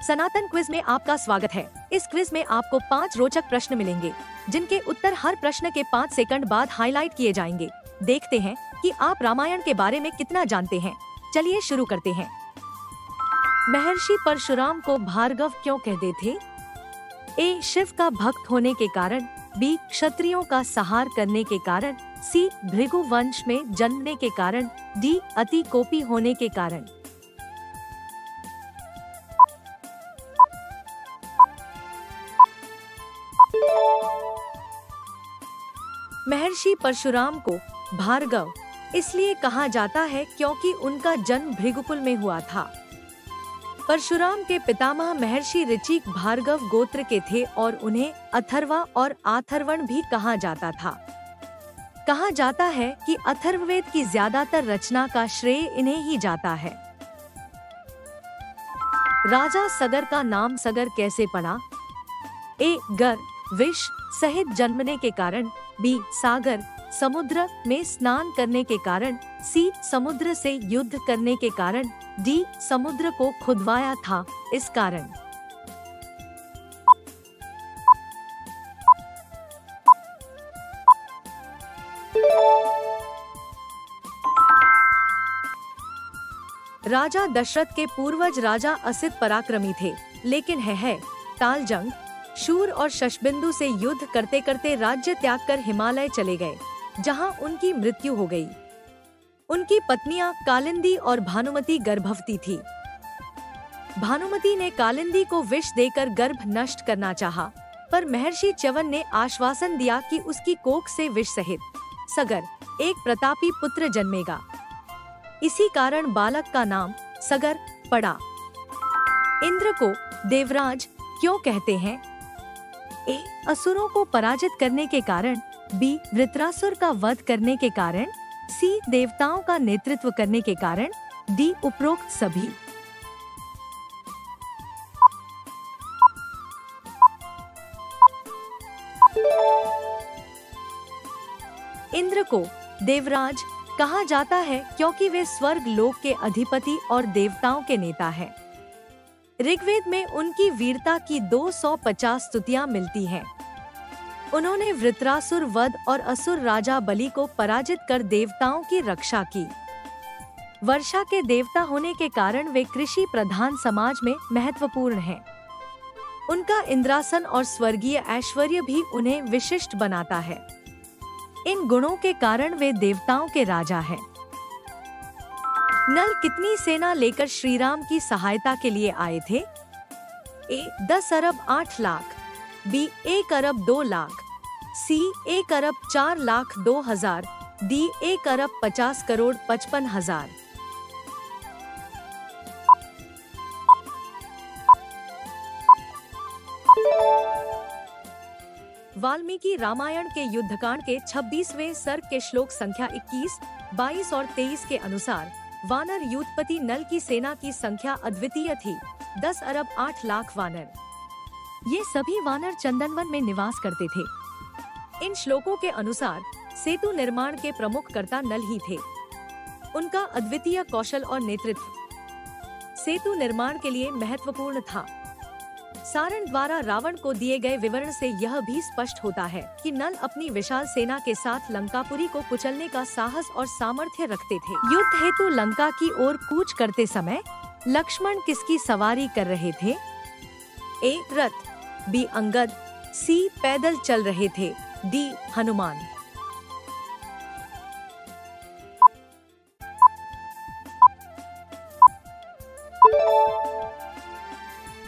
सनातन quiz में आपका स्वागत है। इस क्विज में आपको 5 रोचक प्रश्न मिलेंगे, जिनके उत्तर हर प्रश्न के 5 सेकंड बाद हाईलाइट किए जाएंगे। देखते हैं कि आप रामायण के बारे में कितना जानते हैं। चलिए शुरू करते हैं। महर्षि परशुराम को भार्गव क्यों कहते थे? ए. शिव का भक्त होने के कारण, बी. क्षत्रियों का संहार करने के कारण, सी. भृगु वंश में जन्मने के कारण, डी. अति कोपी होने के कारण। महर्षि परशुराम को भार्गव इसलिए कहा जाता है क्योंकि उनका जन्म भृगुकुल में हुआ था। परशुराम के पितामह महर्षि ऋचिक भार्गव गोत्र के थे और उन्हें अथर्वा और आथर्वण भी कहा जाता था। कहा जाता है कि अथर्ववेद की ज्यादातर रचना का श्रेय इन्हें ही जाता है। राजा सगर का नाम सगर कैसे पड़ा? ए. गर विष सहित जन्मने के कारण, बी. सागर समुद्र में स्नान करने के कारण, सी. समुद्र से युद्ध करने के कारण, डी. समुद्र को खुदवाया था इस कारण। राजा दशरथ के पूर्वज राजा असित पराक्रमी थे, लेकिन है तालजंग, शूर और शशबिंदु से युद्ध करते करते राज्य त्याग कर हिमालय चले गए, जहां उनकी मृत्यु हो गई। उनकी पत्नियां कालिंदी और भानुमति गर्भवती थी। भानुमति ने कालिंदी को विष देकर गर्भ नष्ट करना चाहा, पर महर्षि च्यवन ने आश्वासन दिया कि उसकी कोख से विष सहित सगर एक प्रतापी पुत्र जन्मेगा। इसी कारण बालक का नाम सगर पड़ा। इंद्र को देवराज क्यों कहते हैं? ए. असुरों को पराजित करने के कारण, बी. वृत्रासुर का वध करने के कारण, सी. देवताओं का नेतृत्व करने के कारण, डी. उपरोक्त सभी। इंद्र को देवराज कहा जाता है क्योंकि वे स्वर्ग लोक के अधिपति और देवताओं के नेता हैं। ऋग्वेद में उनकी वीरता की 250 स्तुतियां मिलती हैं। उन्होंने वृत्रासुर वध और असुर राजा बलि को पराजित कर देवताओं की रक्षा की। वर्षा के देवता होने के कारण वे कृषि प्रधान समाज में महत्वपूर्ण हैं। उनका इंद्रासन और स्वर्गीय ऐश्वर्य भी उन्हें विशिष्ट बनाता है। इन गुणों के कारण वे देवताओं के राजा हैं। नल कितनी सेना लेकर श्रीराम की सहायता के लिए आए थे? ए. 10 अरब 8 लाख, बी. 1 अरब 2 लाख, सी. 1 अरब 4 लाख 2 हजार, डी. 1 अरब 50 करोड़ 55 हजार। वाल्मीकि रामायण के युद्धकांड के 26वें सर्ग के श्लोक संख्या 21, 22 और 23 के अनुसार वानर यूथपति नल की सेना की संख्या अद्वितीय थी, 10 अरब 8 लाख वानर। ये सभी वानर चंदनवन में निवास करते थे। इन श्लोकों के अनुसार सेतु निर्माण के प्रमुख कर्ता नल ही थे। उनका अद्वितीय कौशल और नेतृत्व सेतु निर्माण के लिए महत्वपूर्ण था। सारण द्वारा रावण को दिए गए विवरण से यह भी स्पष्ट होता है कि नल अपनी विशाल सेना के साथ लंकापुरी को कुचलने का साहस और सामर्थ्य रखते थे। युद्ध हेतु लंका की ओर कूच करते समय लक्ष्मण किसकी सवारी कर रहे थे? ए. रथ, बी. अंगद, सी. पैदल चल रहे थे, डी. हनुमान।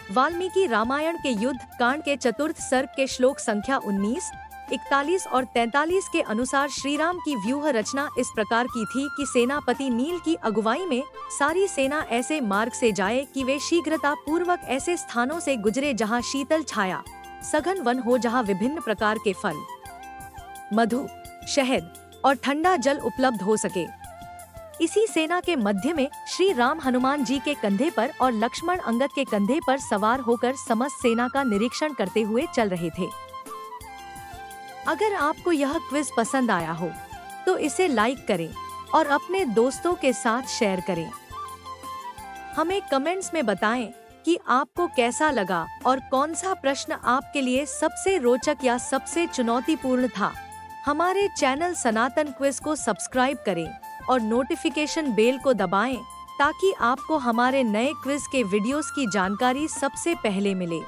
वाल्मीकि रामायण के युद्ध कांड के चतुर्थ सर्ग के श्लोक संख्या 19, 41 और 43 के अनुसार श्रीराम की व्यूह रचना इस प्रकार की थी कि सेनापति नील की अगुवाई में सारी सेना ऐसे मार्ग से जाए कि वे शीघ्रता पूर्वक ऐसे स्थानों से गुजरे जहां शीतल छाया, सघन वन हो, जहां विभिन्न प्रकार के फल, मधु, शहद और ठंडा जल उपलब्ध हो सके। इसी सेना के मध्य में श्री राम हनुमान जी के कंधे पर और लक्ष्मण अंगद के कंधे पर सवार होकर समस्त सेना का निरीक्षण करते हुए चल रहे थे। अगर आपको यह क्विज पसंद आया हो तो इसे लाइक करें और अपने दोस्तों के साथ शेयर करें। हमें कमेंट्स में बताएं कि आपको कैसा लगा और कौन सा प्रश्न आपके लिए सबसे रोचक या सबसे चुनौतीपूर्ण था। हमारे चैनल सनातन क्विज को सब्सक्राइब करें और नोटिफिकेशन बेल को दबाएं ताकि आपको हमारे नए क्विज के वीडियोस की जानकारी सबसे पहले मिले।